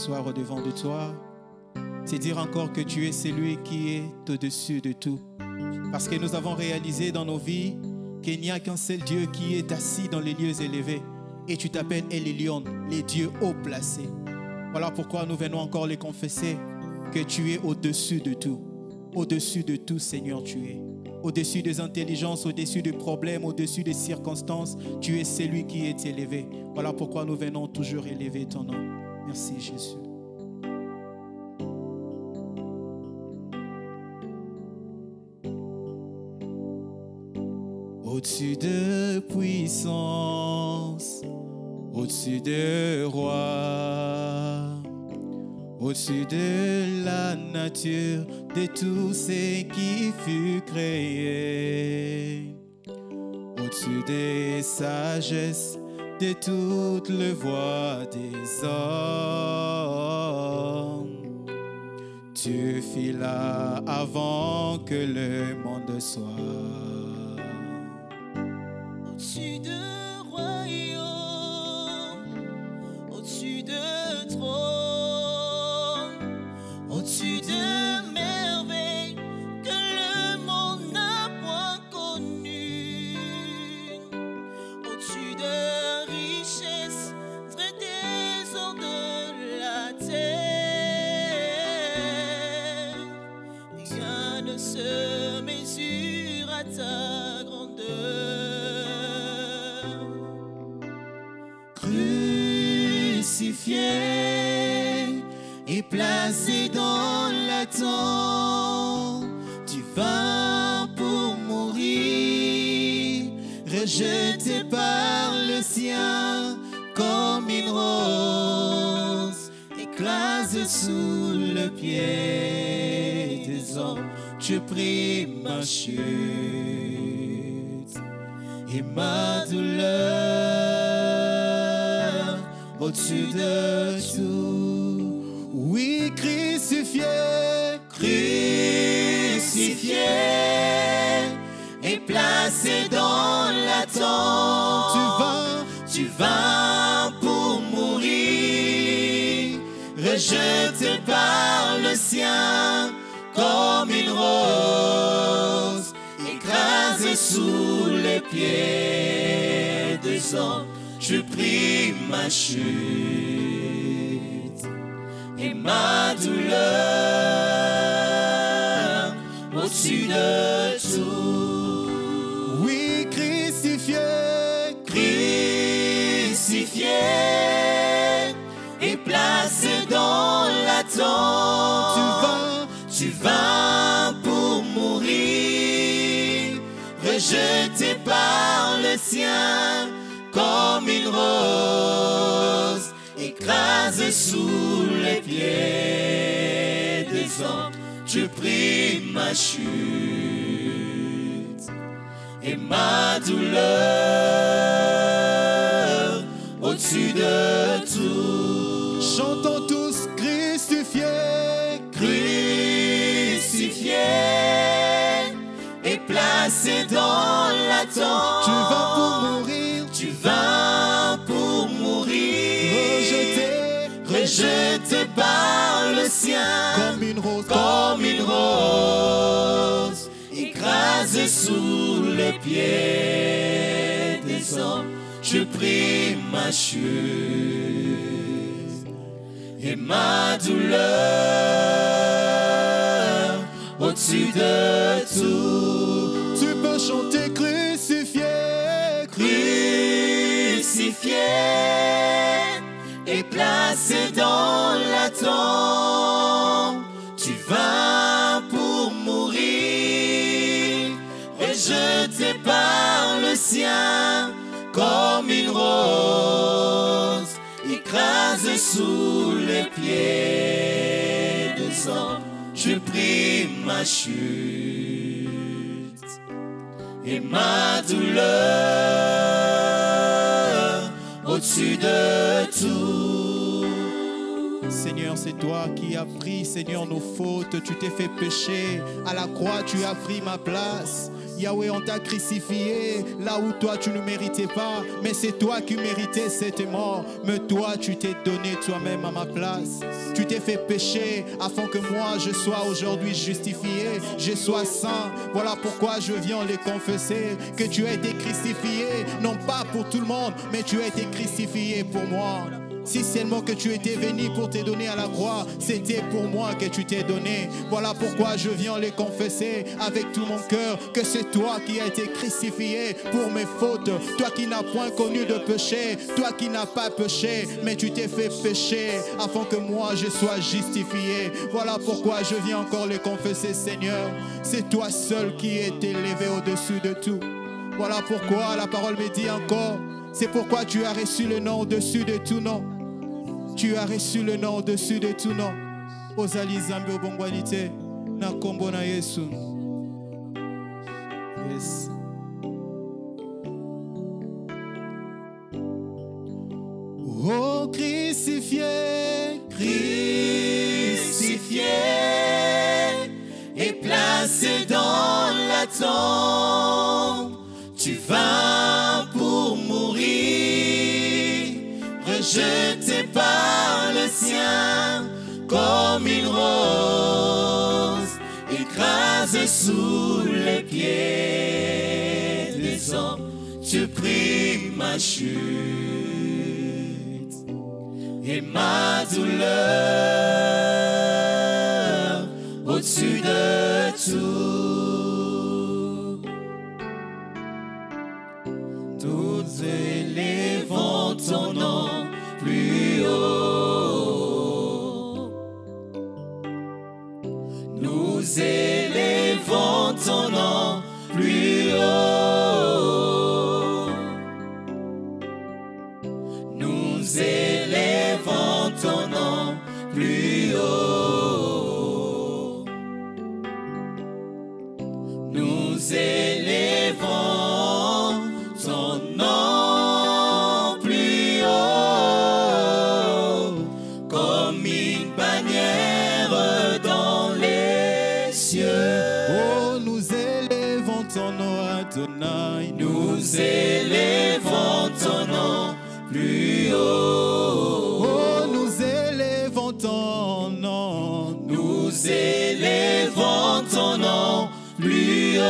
soir au-devant de toi. C'est dire encore que tu es celui qui est au-dessus de tout. Parce que nous avons réalisé dans nos vies qu'il n'y a qu'un seul Dieu qui est assis dans les lieux élevés. Et tu t'appelles El Elyon, les dieux haut placés. Voilà pourquoi nous venons encore les confesser que tu es au-dessus de tout. Au-dessus de tout, Seigneur, tu es. Au-dessus des intelligences, au-dessus des problèmes, au-dessus des circonstances, tu es celui qui est élevé. Voilà pourquoi nous venons toujours élever ton nom. Merci, Jésus. Au-dessus de puissance, au-dessus de roi, au-dessus de la nature, de tout ce qui fut créé, au-dessus des sagesses, de toutes les voix des hommes. Tu fis là avant que le monde soit. Au-dessus de royaume, au-dessus de trône, au-dessus de merveilles que le monde n'a point connues, au-dessus de richesses, vrai trésors de la terre, rien ne se mesure à ta grandeur. Crucifié et placé dans la tombe, tu vas pour mourir, rejeté par le sien comme une rose, écrasé sous le pied des hommes. Je prie ma chute et ma douleur au-dessus de tout. Oui, crucifié, crucifié et placé dans la tombe. Tu vas pour mourir, rejeté par le sien comme une rose, écrasé sous les pieds des hommes. Je prie ma chute et ma douleur au-dessus de tout. Oui, crucifié, crucifié et placé dans la tombe. Tu vas pour mourir, rejeté par le sien comme une rose, écrasé sous les pieds des hommes. Je prie ma chute et ma douleur au-dessus de tout. Chantons tous crucifié, crucifié et placé dans la tombe. Tu vas pour mourir, tu vas pour mourir, rejeté par le sien comme une rose, écrasé sous les pieds des hommes. Je prie ma chute et ma douleur au-dessus de tout. Tu peux chanter crucifié, crucifié et placé dans la tombe. Tu vas pour mourir, rejeté par le sien comme une rose, écrasé sous les pieds des hommes. Je prie ma chute et ma douleur au-dessus de tout. Seigneur, c'est toi qui as pris, Seigneur, nos fautes. Tu t'es fait pécher. À la croix, tu as pris ma place. Yahweh, on t'a crucifié là où toi tu ne méritais pas, mais c'est toi qui méritais cette mort. Mais toi, tu t'es donné toi-même à ma place. Tu t'es fait pécher afin que moi je sois aujourd'hui justifié, je sois saint. Voilà pourquoi je viens les confesser que tu as été crucifié, non pas pour tout le monde, mais tu as été crucifié pour moi. Si seulement que tu étais venu pour te donner à la croix, c'était pour moi que tu t'es donné. Voilà pourquoi je viens les confesser avec tout mon cœur que c'est toi qui as été crucifié pour mes fautes. Toi qui n'as point connu de péché, toi qui n'as pas péché, mais tu t'es fait pécher afin que moi je sois justifié. Voilà pourquoi je viens encore les confesser, Seigneur. C'est toi seul qui es élevé au-dessus de tout. Voilà pourquoi la parole me dit encore, c'est pourquoi tu as reçu le nom au-dessus de tout nom. Tu as reçu le nom au-dessus de tout nom. Ozali zambe obongwanite na kombo na Yesu. Yes. Oh crucifié, Crucifié et placé dans la tombe, tu vas pour mourir, rejeté par le sien comme une rose, écrasé sous les pieds des hommes. Tu pris ma chute et ma douleur au-dessus de tout. Nous élevons ton nom plus haut. Nous élevons ton nom plus haut. Nous élevons ton nom plus haut. Nous élevons ton nom plus haut, comme une bannière dans les cieux. oh nous élevons ton nom Adonai. Nous élevons ton nom plus haut. Oh nous élevons ton nom. Nous élevons ton nom plus haut.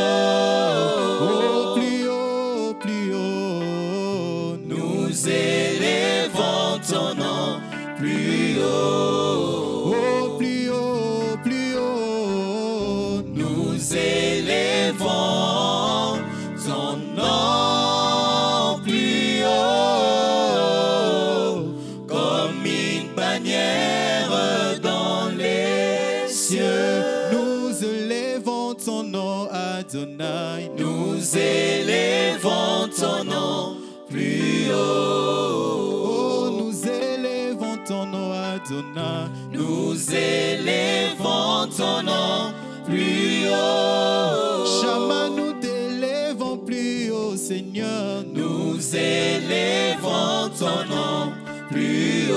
Oh plus haut, plus haut. Nous élevons ton nom plus haut. Oh plus haut, plus haut. Nous élevons ton nom plus haut, comme une bannière dans les cieux. Nous élevons ton nom Adonai. Nous élevons ton nom plus haut. Oh nous élevons ton nom Adonai. Nous élevons ton nom plus haut. Shama nous t'élevons plus haut Seigneur. Nous élevons ton nom plus haut.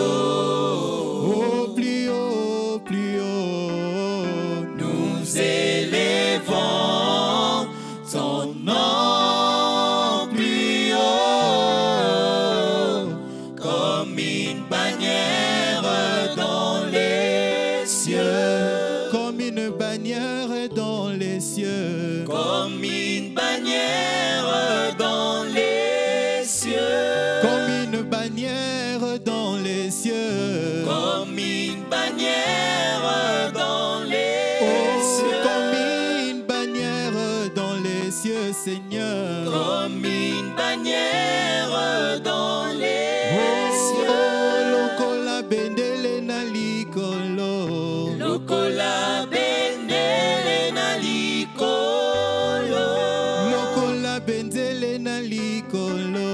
Oh plus haut, plus haut. Nous élevons ton nom plus haut, comme une bannière dans les cieux. Comme une bannière dans les cieux. Comme une bannière dans les cieux. Comme une bannière dans les cieux. Comme une bannière dans les cieux. Comme une bannière dans les cieux, Seigneur. Comme une bannière dans les cieux. Lokola bendele na likolo. Lokola bendele na likolo. Lokola bendele na likolo.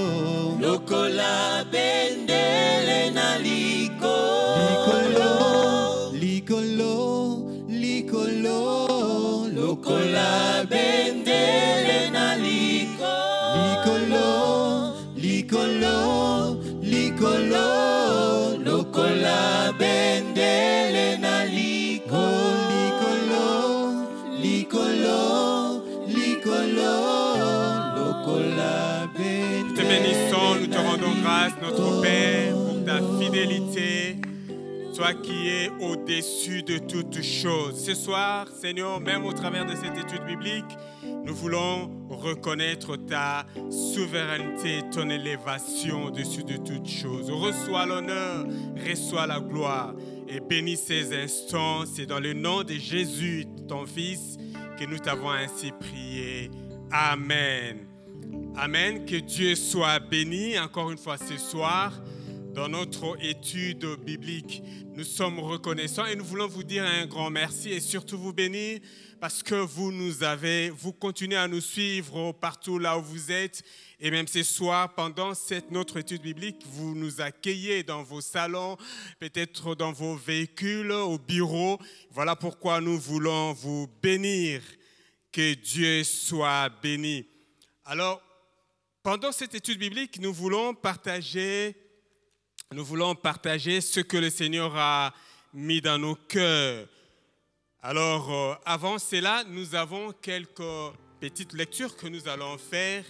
Lokola bendele na likolo. Likolo, likolo, Lokola bendele na likolo. Likolo, likolo, likolo. Lokola bendele na likolo. Likolo, likolo, likolo. grâce, notre Père, pour ta fidélité, toi qui es au-dessus de toutes choses. Ce soir, Seigneur, même au travers de cette étude biblique, nous voulons reconnaître ta souveraineté, ton élévation au-dessus de toutes choses. Reçois l'honneur, reçois la gloire et bénis ces instants. C'est dans le nom de Jésus, ton Fils, que nous t'avons ainsi prié. Amen. Amen. Que Dieu soit béni encore une fois ce soir dans notre étude biblique. Nous sommes reconnaissants et nous voulons vous dire un grand merci et surtout vous bénir parce que vous continuez à nous suivre partout là où vous êtes. Et même ce soir, pendant notre étude biblique, vous nous accueillez dans vos salons, peut-être dans vos véhicules, au bureau. Voilà pourquoi nous voulons vous bénir. Que Dieu soit béni. Alors, pendant cette étude biblique, nous voulons partager ce que le Seigneur a mis dans nos cœurs. Alors, avant cela, nous avons quelques petites lectures que nous allons faire.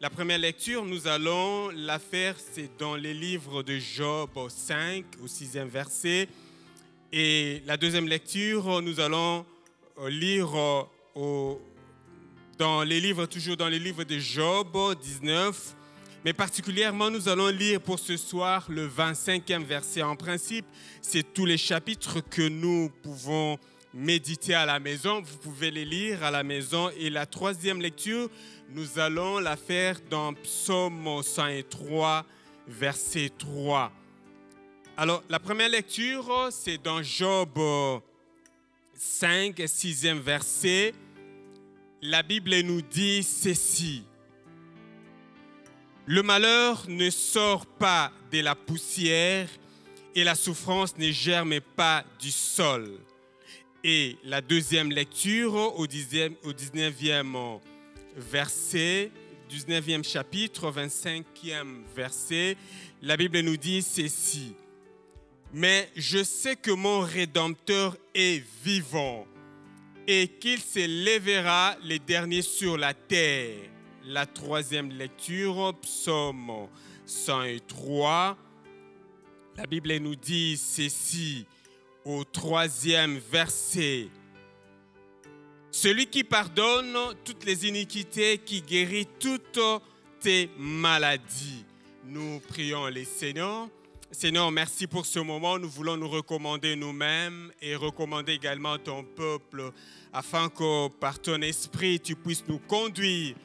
La première lecture, nous allons la faire, c'est dans les livres de Job 5, au 6e verset. Et la deuxième lecture, nous allons lire toujours dans les livres de Job 19. Mais particulièrement, nous allons lire pour ce soir le 25e verset. En principe, c'est tous les chapitres que nous pouvons méditer à la maison. Vous pouvez les lire à la maison. Et la troisième lecture, nous allons la faire dans Psaume 103, verset 3. Alors, la première lecture, c'est dans Job 5, 6e verset. La Bible nous dit ceci. Le malheur ne sort pas de la poussière et la souffrance ne germe pas du sol. Et la deuxième lecture au 19e verset, 19e chapitre, 25e verset, la Bible nous dit ceci. Mais je sais que mon Rédempteur est vivant et qu'il se lèvera les derniers sur la terre. La troisième lecture, Psaume 103, la Bible nous dit ceci au 3e verset. Celui qui pardonne toutes les iniquités, qui guérit toutes tes maladies. Nous prions le Seigneur. Seigneur, merci pour ce moment. Nous voulons nous recommander nous-mêmes et recommander également ton peuple afin que par ton esprit, tu puisses nous conduire.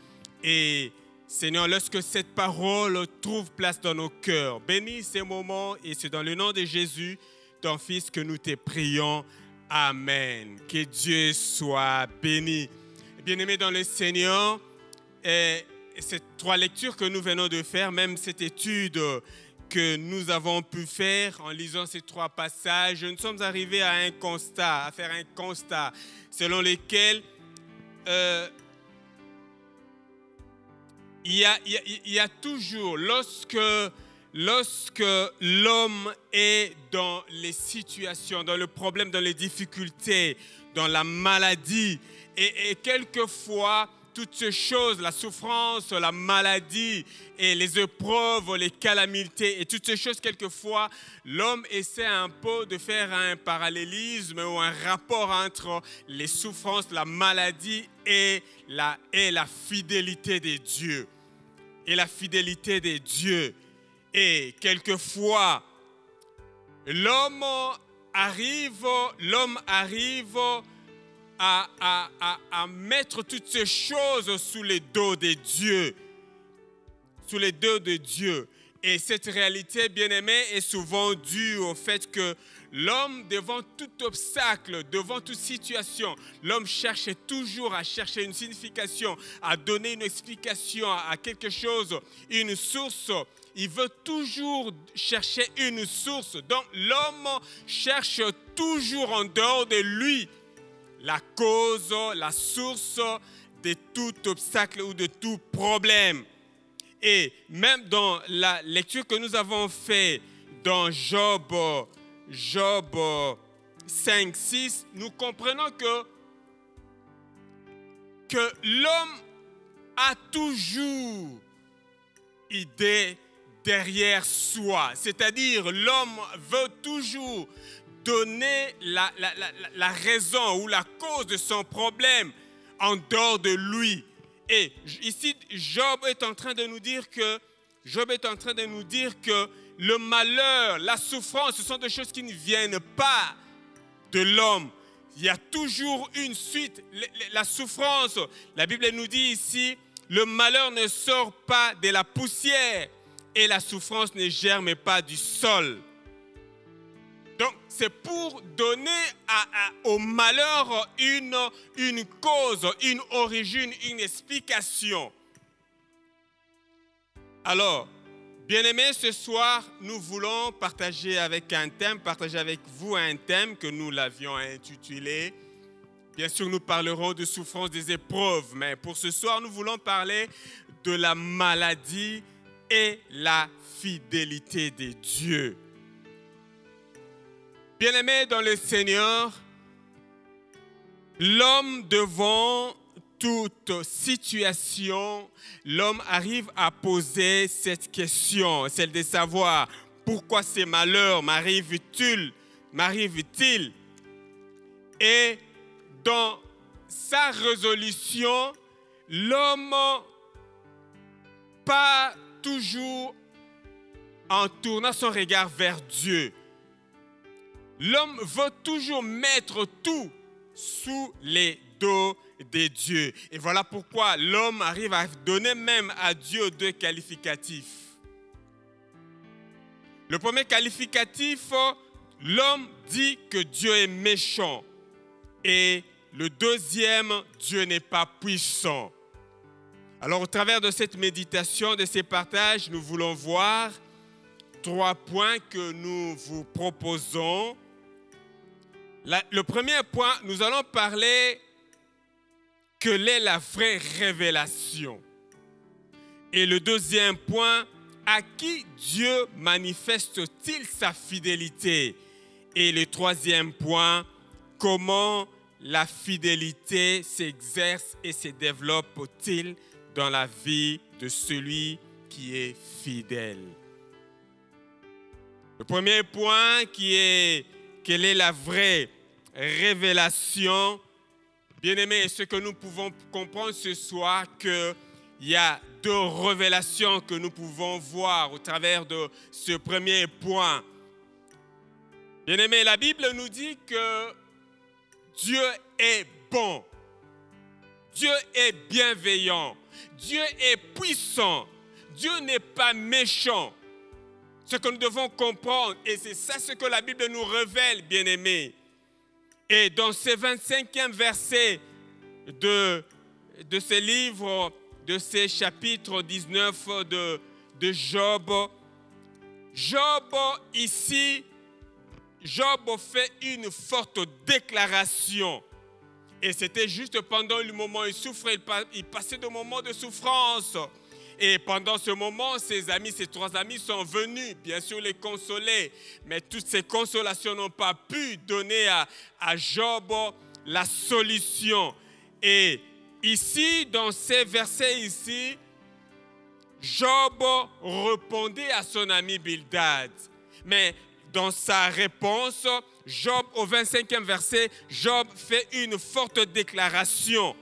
Et Seigneur, lorsque cette parole trouve place dans nos cœurs, bénis ces moments et c'est dans le nom de Jésus, ton Fils, que nous te prions. Amen. Que Dieu soit béni. Bien-aimés dans le Seigneur, et ces trois lectures que nous venons de faire, même cette étude que nous avons pu faire en lisant ces trois passages, nous sommes arrivés à faire un constat selon lequel il y a toujours, lorsque l'homme est dans les situations, dans le problème, dans les difficultés, dans la maladie, et quelquefois, toutes ces choses, la souffrance, la maladie et les épreuves, les calamités et toutes ces choses, quelquefois, l'homme essaie un peu de faire un parallélisme ou un rapport entre les souffrances, la maladie et la fidélité de Dieu. Et la fidélité de Dieu. Et quelquefois, l'homme arrive à mettre toutes ces choses sous les dos de Dieu. Sous les dos de Dieu. Et cette réalité, bien-aimée, est souvent due au fait que l'homme, devant tout obstacle, devant toute situation, l'homme cherche toujours à chercher une signification, à donner une explication à quelque chose, une source. Il veut toujours chercher une source. Donc l'homme cherche toujours en dehors de lui la cause, la source de tout obstacle ou de tout problème. Et même dans la lecture que nous avons faite dans Job 5, 6, nous comprenons que l'homme a toujours idée derrière soi. C'est-à-dire, l'homme veut toujours donner la raison ou la cause de son problème en dehors de lui. Et ici, Job est en train de nous dire que le malheur, la souffrance, ce sont des choses qui ne viennent pas de l'homme. Il y a toujours une suite. La souffrance, la Bible nous dit ici, le malheur ne sort pas de la poussière et la souffrance ne germe pas du sol. Donc, c'est pour donner au malheur une cause, une origine, une explication. Alors, bien-aimés, ce soir, nous voulons partager avec vous un thème que nous l'avions intitulé. Bien sûr, nous parlerons de souffrance, des épreuves, mais pour ce soir, nous voulons parler de la maladie et la fidélité de Dieu. Bien-aimés dans le Seigneur, l'homme devant toute situation, l'homme arrive à poser cette question, celle de savoir pourquoi ces malheurs m'arrivent-ils? Et dans sa résolution, l'homme pas toujours en tournant son regard vers Dieu. L'homme veut toujours mettre tout sous les dos de Dieu. Et voilà pourquoi l'homme arrive à donner même à Dieu deux qualificatifs. Le premier qualificatif, l'homme dit que Dieu est méchant. Et le deuxième, Dieu n'est pas puissant. Alors, au travers de cette méditation, de ces partages, nous voulons voir 3 points que nous vous proposons. Le premier point, nous allons parler quelle est la vraie révélation. Et le deuxième point, à qui Dieu manifeste-t-il sa fidélité? Et le troisième point, comment la fidélité s'exerce et se développe-t-il dans la vie de celui qui est fidèle? Le premier point qui est quelle est la vraie révélation? Bien-aimés, ce que nous pouvons comprendre ce soir, qu'il y a 2 révélations que nous pouvons voir au travers de ce premier point. Bien-aimés, la Bible nous dit que Dieu est bon, Dieu est bienveillant, Dieu est puissant, Dieu n'est pas méchant. Ce que nous devons comprendre, et c'est ça ce que la Bible nous révèle, bien-aimés. Et dans ce 25e verset de ce livre, de ce chapitre 19 de Job, ici, Job fait une forte déclaration. Et c'était juste pendant le moment où il souffrait, il passait de moments de souffrance. Et pendant ce moment, ses 3 amis sont venus, bien sûr, les consoler. Mais toutes ces consolations n'ont pas pu donner à Job la solution. Et ici, dans ces versets ici, Job répondait à son ami Bildad. Mais dans sa réponse, Job, au 25e verset, Job fait une forte déclaration.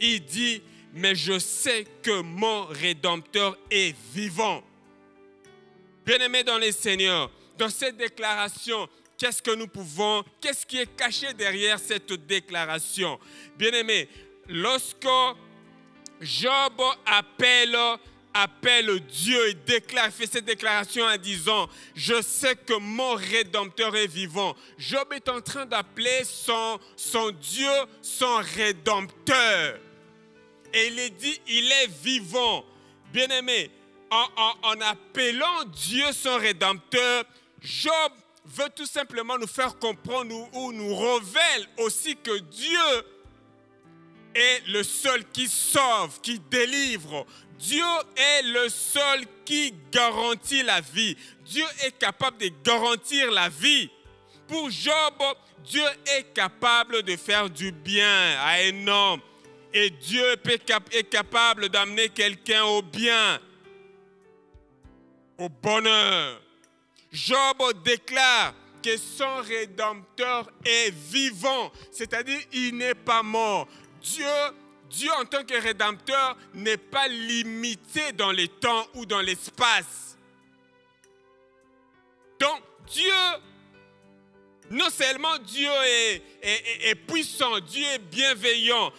Il dit: mais je sais que mon Rédempteur est vivant. Bien-aimés dans le Seigneur, dans cette déclaration, qu'est-ce qui est caché derrière cette déclaration? Bien-aimés, lorsque Job appelle Dieu et fait cette déclaration en disant: je sais que mon Rédempteur est vivant. Job est en train d'appeler son Dieu son Rédempteur. Et il est dit, il est vivant. Bien-aimé, en appelant Dieu son Rédempteur, Job veut tout simplement nous faire comprendre ou nous révèle aussi que Dieu est le seul qui sauve, qui délivre. Dieu est le seul qui garantit la vie. Dieu est capable de garantir la vie. Pour Job, Dieu est capable de faire du bien à un homme. Et Dieu est capable d'amener quelqu'un au bien. au bonheur. Job déclare que son Rédempteur est vivant, c'est-à-dire il n'est pas mort. Dieu en tant que Rédempteur n'est pas limité dans le temps ou dans l'espace. Donc Dieu, non seulement Dieu est puissant, Dieu est bienveillant,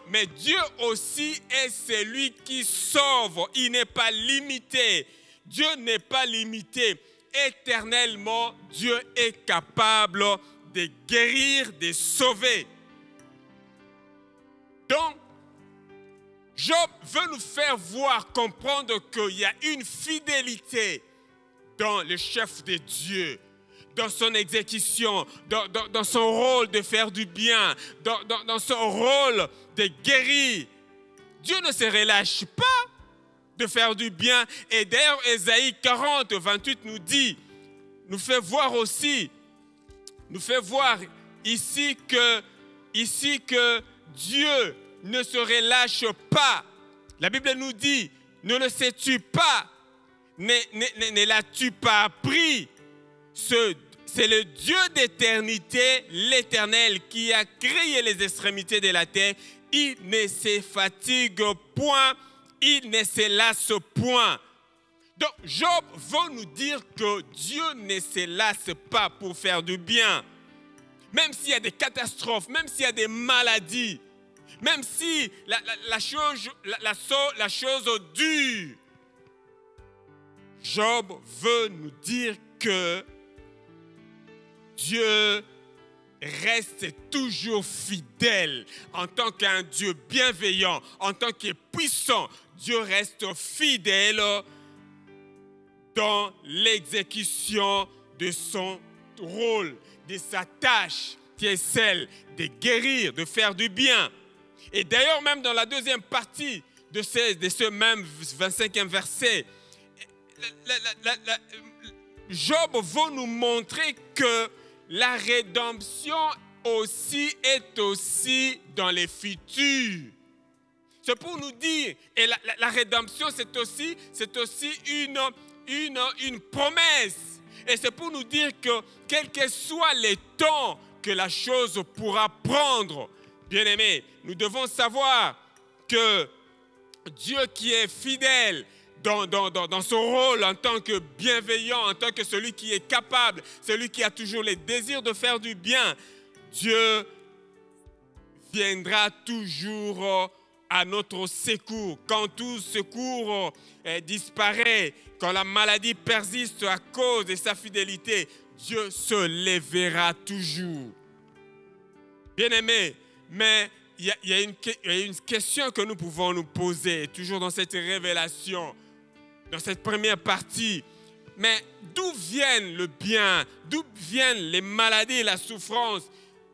mais Dieu aussi est celui qui sauve. Il n'est pas limité. Dieu n'est pas limité. Éternellement, Dieu est capable de guérir, de sauver. Donc, Job veut nous faire voir, comprendre qu'il y a une fidélité dans le chef de Dieu, dans son exécution, dans son rôle de faire du bien, dans son rôle de guérir. Dieu ne se relâche pas de faire du bien. Et d'ailleurs, Ésaïe 40, 28 nous fait voir ici que Dieu ne se relâche pas. La Bible nous dit, ne le sais-tu pas, ne l'as-tu pas appris? C'est le Dieu d'éternité, l'Éternel, qui a créé les extrémités de la terre. Il ne se fatigue point, il ne se lasse point. Donc, Job veut nous dire que Dieu ne se lasse pas pour faire du bien. Même s'il y a des catastrophes, même s'il y a des maladies, même si la chose dure. Job veut nous dire que Dieu reste toujours fidèle en tant qu'un Dieu bienveillant, en tant que puissant. Dieu reste fidèle dans l'exécution de son rôle, de sa tâche, qui est celle de guérir, de faire du bien. Et d'ailleurs, même dans la deuxième partie de ce même 25e verset, Job veut nous montrer que la rédemption est aussi dans les futurs. C'est pour nous dire, et la rédemption c'est aussi une promesse. Et c'est pour nous dire que quel que soit les temps que la chose pourra prendre, bien-aimés, nous devons savoir que Dieu qui est fidèle dans son rôle en tant que bienveillant, en tant que celui qui est capable, celui qui a toujours les désirs de faire du bien, Dieu viendra toujours à notre secours. Quand tout secours disparaît, quand la maladie persiste à cause de sa fidélité, Dieu se lèvera toujours. Bien-aimés, mais il y a une question que nous pouvons nous poser, toujours dans cette révélation, dans cette première partie. Mais d'où viennent le bien? D'où viennent les maladies et la souffrance?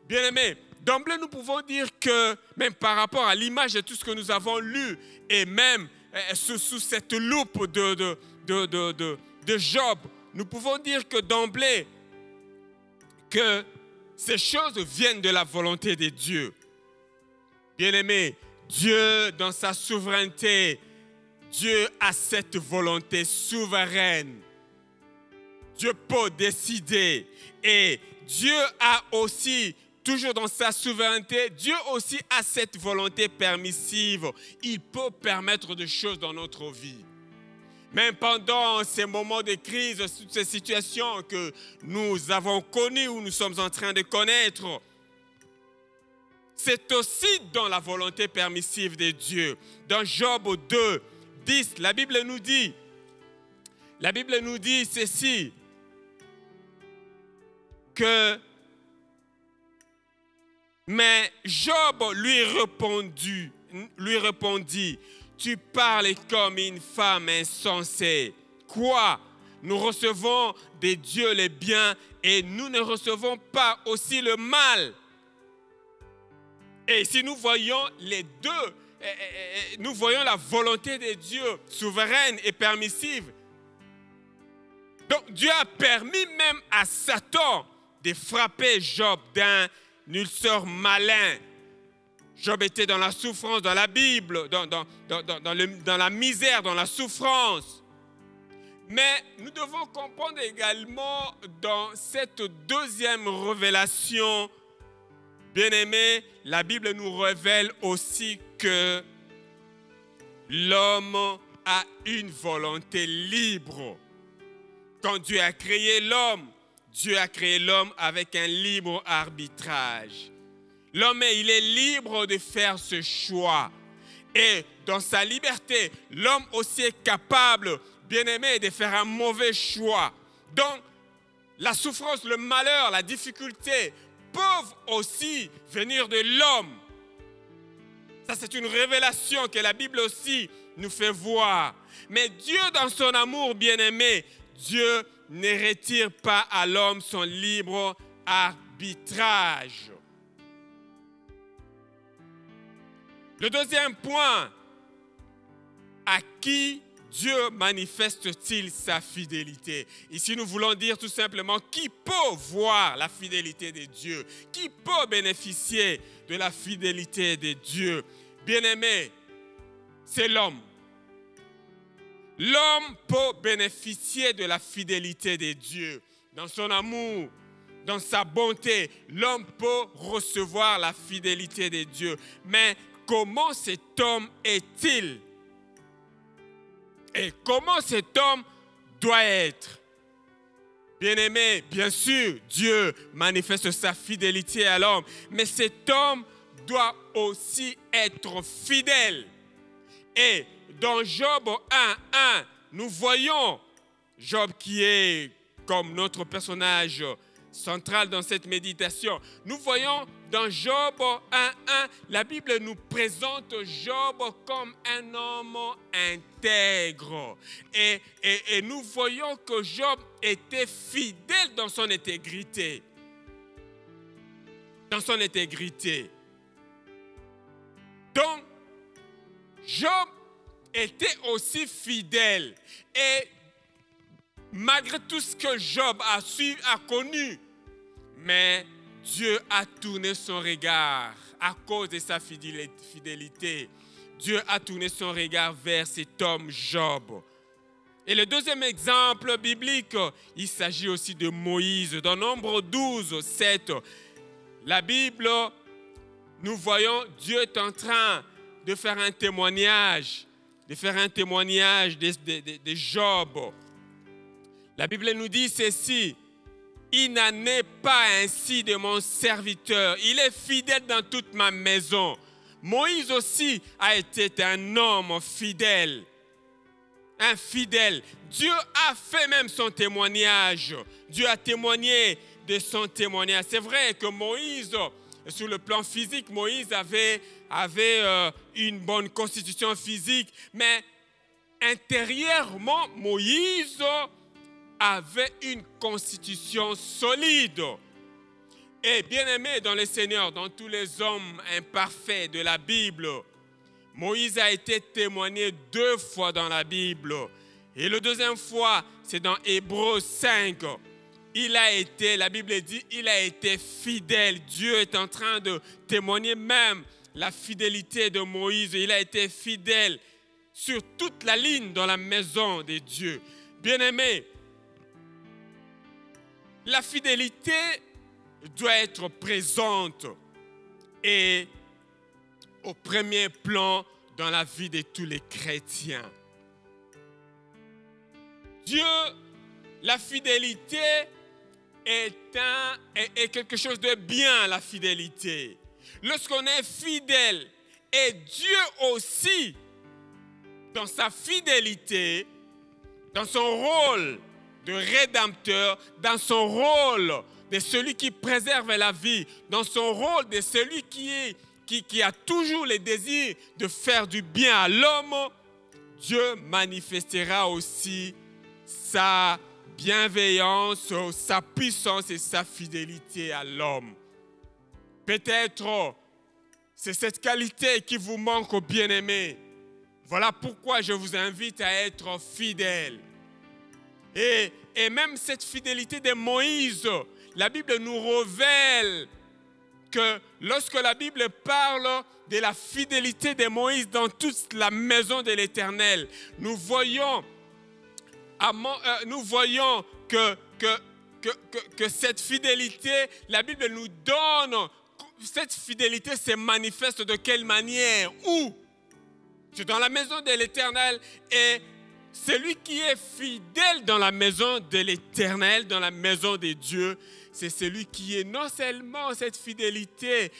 Bien-aimés, d'emblée, nous pouvons dire que, même par rapport à l'image de tout ce que nous avons lu, et même sous cette loupe de Job, nous pouvons dire que d'emblée, que ces choses viennent de la volonté de Dieu. Bien-aimés, Dieu, dans sa souveraineté, Dieu a cette volonté souveraine. Dieu peut décider. Et Dieu a aussi, toujours dans sa souveraineté, Dieu aussi a cette volonté permissive. Il peut permettre des choses dans notre vie. Même pendant ces moments de crise, toutes ces situations que nous avons connues ou nous sommes en train de connaître, c'est aussi dans la volonté permissive de Dieu. Dans Job 2, 10, la Bible nous dit ceci, que mais Job lui répondit, tu parles comme une femme insensée. Quoi? Nous recevons des dieux les biens et nous ne recevons pas aussi le mal. Et si nous voyons les deux, nous voyons la volonté de Dieu souveraine et permissive. Donc Dieu a permis même à Satan de frapper Job d'un ulcère malin. Job était dans la souffrance, dans la Bible, dans la misère, dans la souffrance. Mais nous devons comprendre également dans cette deuxième révélation, bien-aimés, la Bible nous révèle aussi que l'homme a une volonté libre. Quand Dieu a créé l'homme, Dieu a créé l'homme avec un libre arbitrage. L'homme, il est libre de faire ce choix. Et dans sa liberté, l'homme aussi est capable, bien-aimé, de faire un mauvais choix. Donc, la souffrance, le malheur, la difficulté peuvent aussi venir de l'homme. Ça, c'est une révélation que la Bible aussi nous fait voir. Mais Dieu, dans son amour, bien-aimé, Dieu ne retire pas à l'homme son libre arbitrage. Le deuxième point, à qui Dieu manifeste-t-il sa fidélité? Ici, nous voulons dire tout simplement qui peut voir la fidélité de Dieu, qui peut bénéficier de la fidélité de Dieu. Bien-aimé, c'est l'homme. L'homme peut bénéficier de la fidélité de Dieu. Dans son amour, dans sa bonté, l'homme peut recevoir la fidélité de Dieu. Mais comment cet homme est-il? Et comment cet homme doit être? Bien-aimé, bien sûr, Dieu manifeste sa fidélité à l'homme. Mais cet homme doit aussi être fidèle. Et dans Job 1:1, nous voyons Job qui est comme notre personnage central dans cette méditation. Nous voyons dans Job 1:1, la Bible nous présente Job comme un homme intègre. Et nous voyons que Job était fidèle dans son intégrité. Dans son intégrité. Donc, Job était aussi fidèle. Et malgré tout ce que Job a connu, mais Dieu a tourné son regard à cause de sa fidélité. Dieu a tourné son regard vers cet homme Job. Et le deuxième exemple biblique, il s'agit aussi de Moïse. Dans Nombre 12, 7, la Bible, nous voyons Dieu est en train de faire un témoignage, de Job. La Bible nous dit ceci: il n'en est pas ainsi de mon serviteur. Il est fidèle dans toute ma maison. Moïse aussi a été un homme fidèle. Un fidèle. Dieu a fait même son témoignage. Dieu a témoigné de son témoignage. C'est vrai que Moïse, sur le plan physique, Moïse avait une bonne constitution physique. Mais intérieurement, Moïse avait une constitution solide. Et bien aimé dans le Seigneur, dans tous les hommes imparfaits de la Bible, Moïse a été témoigné 2 fois dans la Bible. Et la deuxième fois, c'est dans Hébreux 5. La Bible dit, il a été fidèle. Dieu est en train de témoigner même la fidélité de Moïse. Il a été fidèle sur toute la ligne dans la maison de Dieu. Bien aimé, la fidélité doit être présente et au premier plan dans la vie de tous les chrétiens. Dieu, la fidélité est quelque chose de bien, la fidélité. Lorsqu'on est fidèle, et Dieu aussi, dans sa fidélité, dans son rôle de rédempteur, dans son rôle de celui qui préserve la vie, dans son rôle de celui qui a toujours le désir de faire du bien à l'homme, Dieu manifestera aussi sa bienveillance, sa puissance et sa fidélité à l'homme. Peut-être c'est cette qualité qui vous manque, bien-aimés. Voilà pourquoi je vous invite à être fidèles. Et même cette fidélité de Moïse, la Bible nous révèle que lorsque la Bible parle de la fidélité de Moïse dans toute la maison de l'Éternel, nous voyons nous voyons que cette fidélité, la Bible nous donne, cette fidélité se manifeste de quelle manière? Où? C'est dans la maison de l'Éternel, et celui qui est fidèle dans la maison de l'Éternel, dans la maison de Dieu, c'est celui qui est non seulement cette fidélité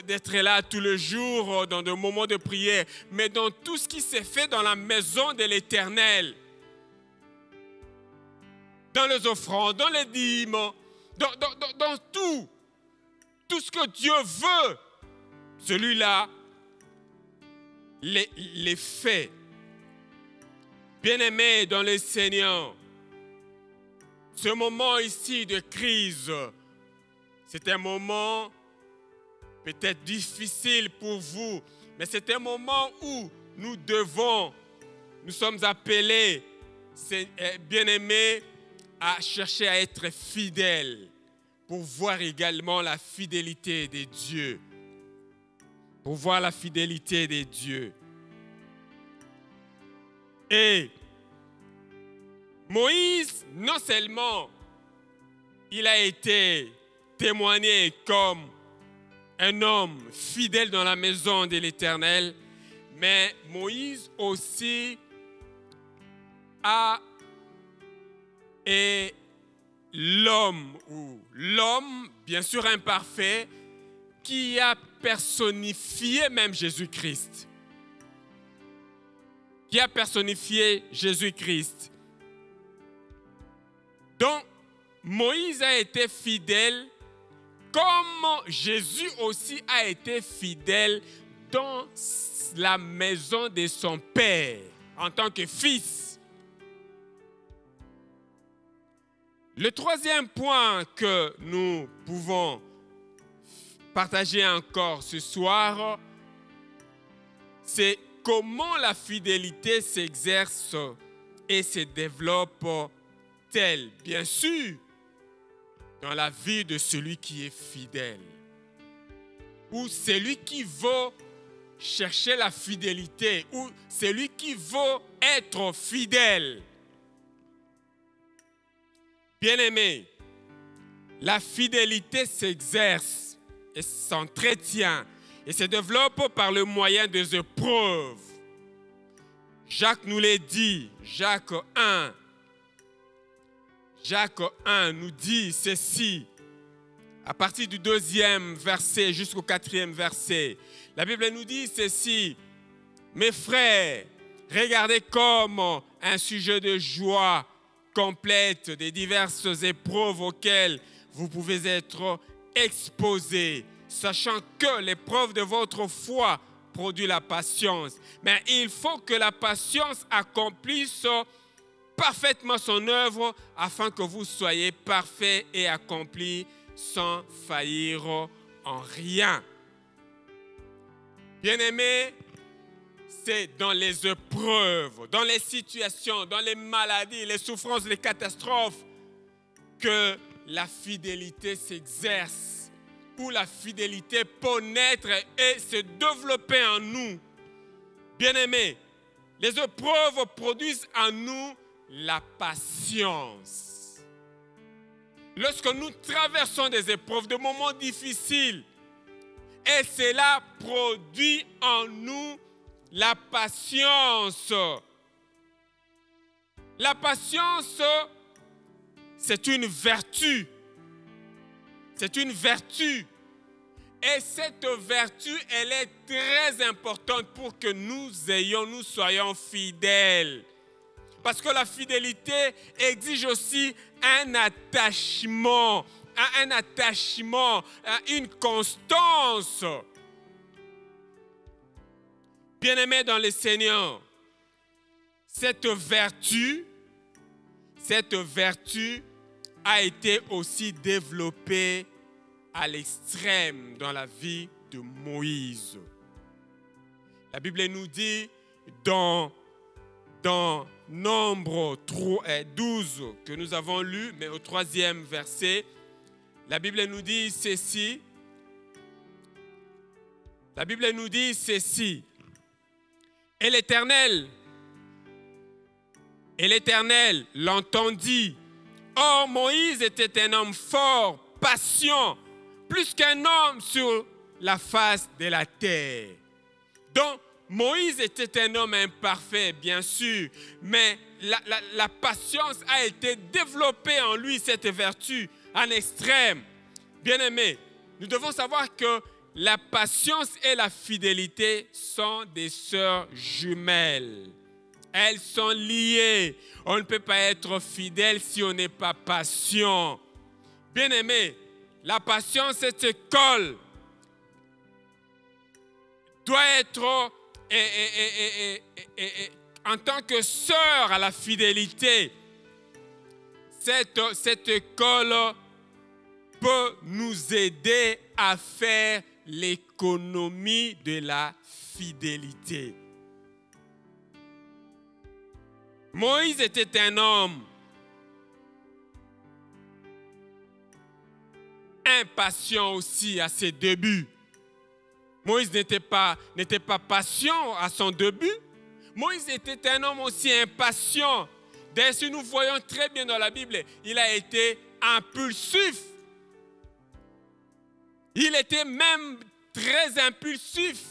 d'être là tous les jours dans des moments de prière, mais dans tout ce qui s'est fait dans la maison de l'Éternel. Dans les offrandes, dans les dîmes, dans tout. Tout ce que Dieu veut, celui-là les fait. Bien-aimés dans le Seigneur, ce moment ici de crise, c'est un moment peut-être difficile pour vous, mais c'est un moment où nous sommes appelés, bien-aimés, à chercher à être fidèles pour voir également la fidélité de Dieu. Pour voir la fidélité de Dieu. Et Moïse, non seulement il a été témoigné comme un homme fidèle dans la maison de l'Éternel, mais Moïse aussi est l'homme, bien sûr imparfait, qui a personnifié même Jésus-Christ. Qui a personnifié Jésus-Christ. Donc, Moïse a été fidèle, comme Jésus aussi a été fidèle dans la maison de son Père, en tant que fils. Le troisième point que nous pouvons partager encore ce soir, c'est comment la fidélité s'exerce et se développe-t-elle, bien sûr, dans la vie de celui qui est fidèle, ou celui qui veut chercher la fidélité, ou celui qui veut être fidèle. Bien-aimé, la fidélité s'exerce et s'entretient et se développe par le moyen des épreuves. Jacques nous l'a dit, Jacques 1 nous dit ceci, à partir du 2e verset jusqu'au 4e verset. La Bible nous dit ceci: mes frères, regardez comme un sujet de joie complète des diverses épreuves auxquelles vous pouvez être exposés, sachant que l'épreuve de votre foi produit la patience. Mais il faut que la patience accomplisse parfaitement son œuvre afin que vous soyez parfaits et accomplis sans faillir en rien. Bien-aimés, c'est dans les épreuves, dans les situations, dans les maladies, les souffrances, les catastrophes que la fidélité s'exerce, où la fidélité peut naître et se développer en nous. Bien-aimés, les épreuves produisent en nous la patience. Lorsque nous traversons des épreuves, des moments difficiles, et cela produit en nous la patience. La patience, c'est une vertu. C'est une vertu. Et cette vertu, elle est très importante pour que nous soyons fidèles. Parce que la fidélité exige aussi un attachement, une constance. Bien-aimés dans le Seigneur, cette vertu a été aussi développée à l'extrême dans la vie de Moïse. La Bible nous dit dans Nombre 12 que nous avons lu, mais au 3e verset, la Bible nous dit ceci. La Bible nous dit ceci. Et l'Éternel Et l'Éternel l'entendit. Or, Moïse était un homme fort, patient, plus qu'un homme sur la face de la terre. Donc, Moïse était un homme imparfait, bien sûr, mais la patience a été développée en lui, cette vertu, en extrême. Bien-aimés, nous devons savoir que la patience et la fidélité sont des sœurs jumelles. Elles sont liées. On ne peut pas être fidèle si on n'est pas patient. Bien-aimés, la patience, cette école, doit être en tant que sœur à la fidélité. Cette école peut nous aider à faire l'économie de la fidélité. Moïse était un homme impatient aussi à ses débuts. Moïse n'était pas patient à son début. Moïse était un homme aussi impatient. D'ailleurs, si nous voyons très bien dans la Bible, il a été impulsif. Il était même très impulsif.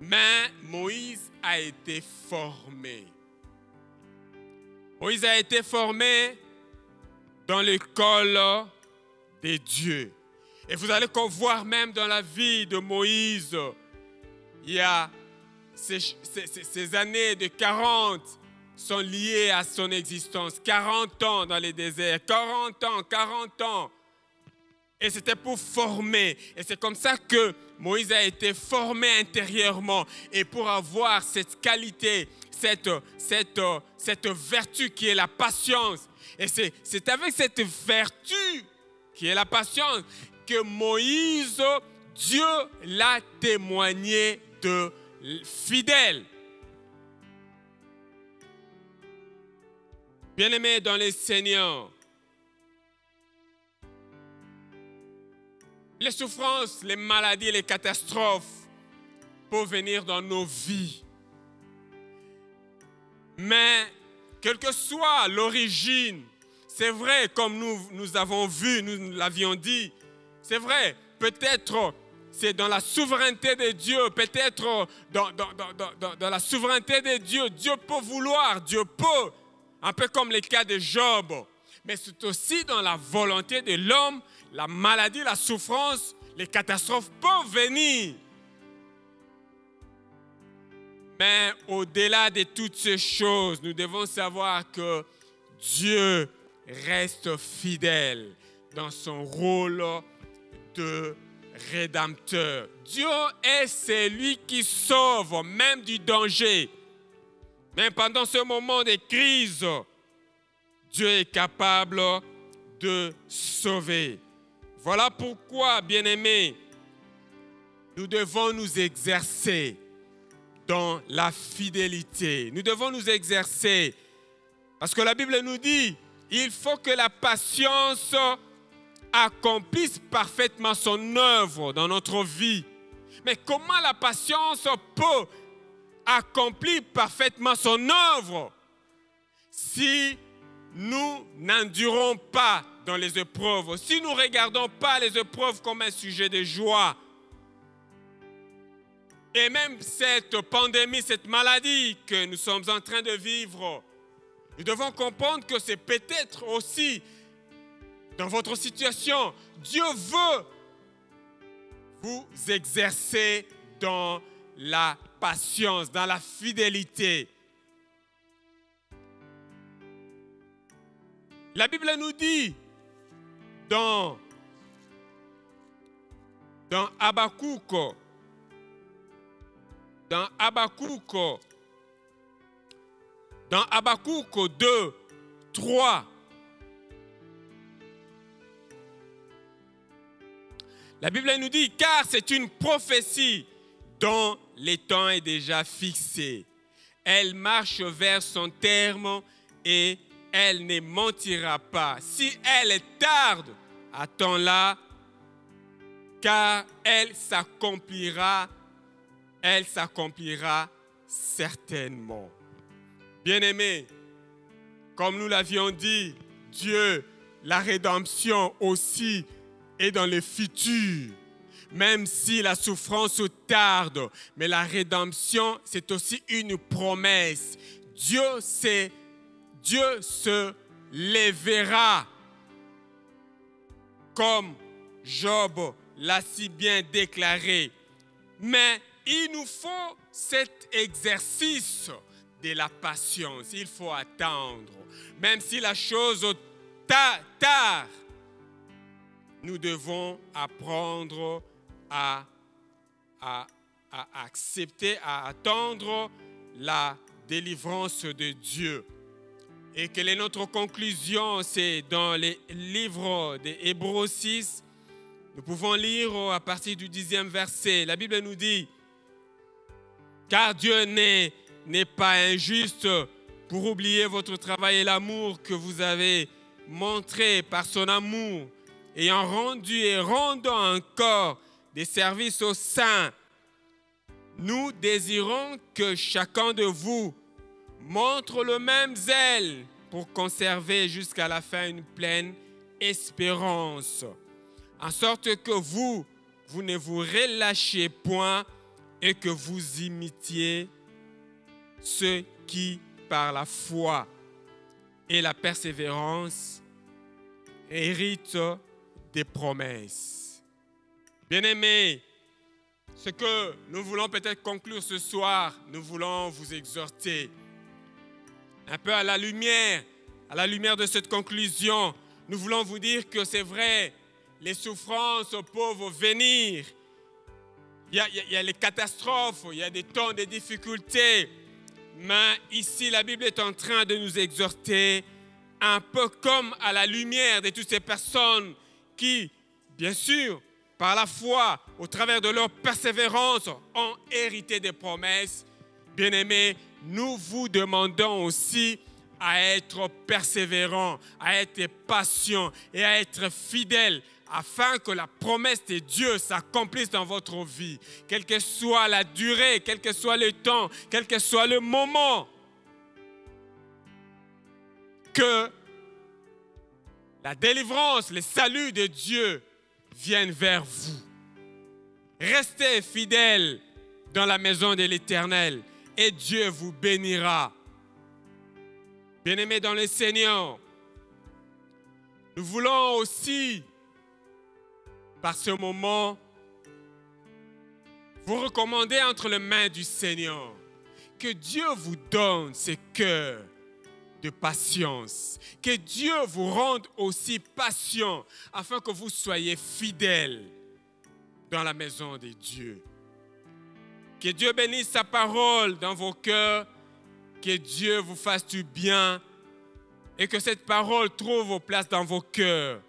Mais Moïse a été formé. Moïse a été formé dans l'école de Dieu. Et vous allez voir même dans la vie de Moïse, il y a ces années de 40 sont liées à son existence. 40 ans dans les déserts, 40 ans. Et c'était pour former. Et c'est comme ça que Moïse a été formé intérieurement. Et pour avoir cette qualité, cette vertu qui est la patience. Et c'est avec cette vertu qui est la patience que Moïse, Dieu l'a témoigné de fidèle. Bien-aimés dans le Seigneur, les souffrances, les maladies, les catastrophes peuvent venir dans nos vies. Mais, quelle que soit l'origine, c'est vrai, comme nous avons vu, nous l'avions dit, c'est vrai, peut-être c'est dans la souveraineté de Dieu, peut-être dans la souveraineté de Dieu, Dieu peut vouloir, Dieu peut, un peu comme le cas de Job. Mais c'est aussi dans la volonté de l'homme, la maladie, la souffrance, les catastrophes peuvent venir. Mais au-delà de toutes ces choses, nous devons savoir que Dieu reste fidèle dans son rôle de rédempteur. Dieu est celui qui sauve, même du danger. Même pendant ce moment de crise, Dieu est capable de sauver. Voilà pourquoi, bien-aimés, nous devons nous exercer dans la fidélité. Nous devons nous exercer parce que la Bible nous dit il faut que la patience accomplisse parfaitement son œuvre dans notre vie. Mais comment la patience peut accomplir parfaitement son œuvre si nous n'endurons pas dans les épreuves, si nous ne regardons pas les épreuves comme un sujet de joie? Et même cette pandémie, cette maladie que nous sommes en train de vivre, nous devons comprendre que c'est peut-être aussi dans votre situation, Dieu veut vous exercer dans la patience, dans la fidélité. La Bible nous dit dans Habakkuk, dans Habakkuk 2, 3, la Bible nous dit, car c'est une prophétie dont le temps est déjà fixé. Elle marche vers son terme et elle ne mentira pas. Si elle tarde, attends-la, car elle s'accomplira certainement. Bien-aimés, comme nous l'avions dit, Dieu, la rédemption aussi est dans le futur. Même si la souffrance tarde, mais la rédemption, c'est aussi une promesse. Dieu se lèvera, comme Job l'a si bien déclaré. Mais il nous faut cet exercice de la patience. Il faut attendre. Même si la chose tard, nous devons apprendre à accepter, à attendre la délivrance de Dieu. Et quelle est notre conclusion? C'est dans les livres d'Hébreux 6. Nous pouvons lire à partir du 10e verset. La Bible nous dit, car Dieu n'est pas injuste pour oublier votre travail et l'amour que vous avez montré par son amour, ayant rendu et rendant encore des services aux saints. Nous désirons que chacun de vous montre le même zèle pour conserver jusqu'à la fin une pleine espérance, en sorte que vous ne vous relâchiez point et que vous imitiez ceux qui, par la foi et la persévérance, héritent des promesses. Bien-aimés, ce que nous voulons peut-être conclure ce soir, nous voulons vous exhorter un peu à la lumière de cette conclusion. Nous voulons vous dire que c'est vrai, les souffrances peuvent venir. Il y a les catastrophes, il y a des temps de difficultés. Mais ici, la Bible est en train de nous exhorter un peu comme à la lumière de toutes ces personnes qui, bien sûr, par la foi, au travers de leur persévérance, ont hérité des promesses. Bien-aimés, nous vous demandons aussi à être persévérants, à être patients et à être fidèles afin que la promesse de Dieu s'accomplisse dans votre vie. Quelle que soit la durée, quel que soit le temps, quel que soit le moment, que la délivrance, le salut de Dieu viennent vers vous. Restez fidèles dans la maison de l'Éternel et Dieu vous bénira. Bien-aimés dans le Seigneur, nous voulons aussi, par ce moment, vous recommander entre les mains du Seigneur. Que Dieu vous donne ce cœur de patience. Que Dieu vous rende aussi patient afin que vous soyez fidèles dans la maison de Dieu. Que Dieu bénisse sa parole dans vos cœurs. Que Dieu vous fasse du bien et que cette parole trouve place dans vos cœurs.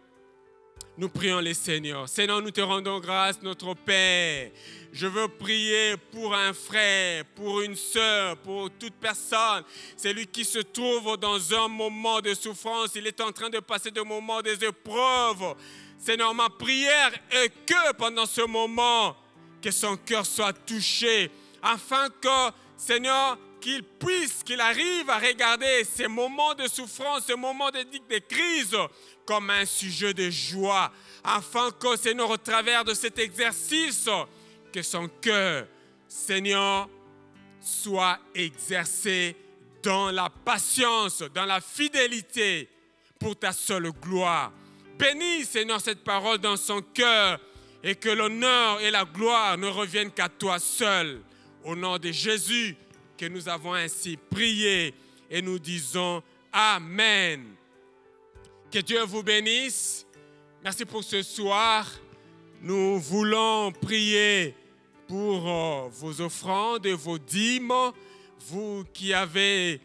Nous prions le Seigneur. Seigneur, nous te rendons grâce, notre Père. Je veux prier pour un frère, pour une sœur, pour toute personne. Celui qui se trouve dans un moment de souffrance, il est en train de passer des moments des épreuves. Seigneur, ma prière est que pendant ce moment, que son cœur soit touché, afin que, Seigneur, qu'il arrive à regarder ces moments de souffrance, ces moments de crise comme un sujet de joie, afin que, Seigneur, au travers de cet exercice, que son cœur, Seigneur, soit exercé dans la patience, dans la fidélité pour ta seule gloire. Bénis, Seigneur, cette parole dans son cœur et que l'honneur et la gloire ne reviennent qu'à toi seul. Au nom de Jésus, que nous avons ainsi prié et nous disons Amen. Que Dieu vous bénisse. Merci pour ce soir. Nous voulons prier pour vos offrandes et vos dîmes. Vous qui avez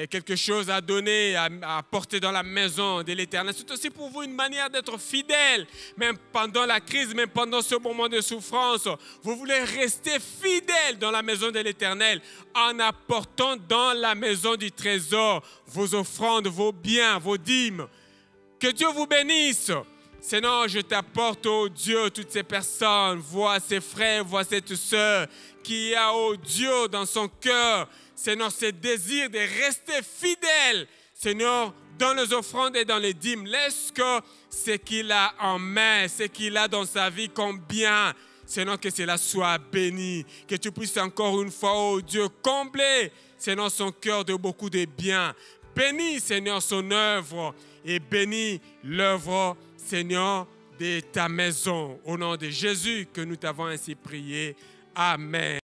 quelque chose à donner, à apporter dans la maison de l'Éternel. C'est aussi pour vous une manière d'être fidèle, même pendant la crise, même pendant ce moment de souffrance. Vous voulez rester fidèle dans la maison de l'Éternel en apportant dans la maison du trésor vos offrandes, vos biens, vos dîmes. Que Dieu vous bénisse. Seigneur, je t'apporte, oh Dieu, toutes ces personnes. Vois ces frères, vois cette sœur qui a, oh Dieu, dans son cœur, Seigneur, ce désir de rester fidèle, Seigneur, dans les offrandes et dans les dîmes. Laisse que ce qu'il a en main, ce qu'il a dans sa vie, combien, Seigneur, que cela soit béni. Que tu puisses encore une fois, oh Dieu, combler, Seigneur, son cœur de beaucoup de biens. Bénis, Seigneur, son œuvre et bénis l'œuvre, Seigneur, de ta maison. Au nom de Jésus que nous t'avons ainsi prié. Amen.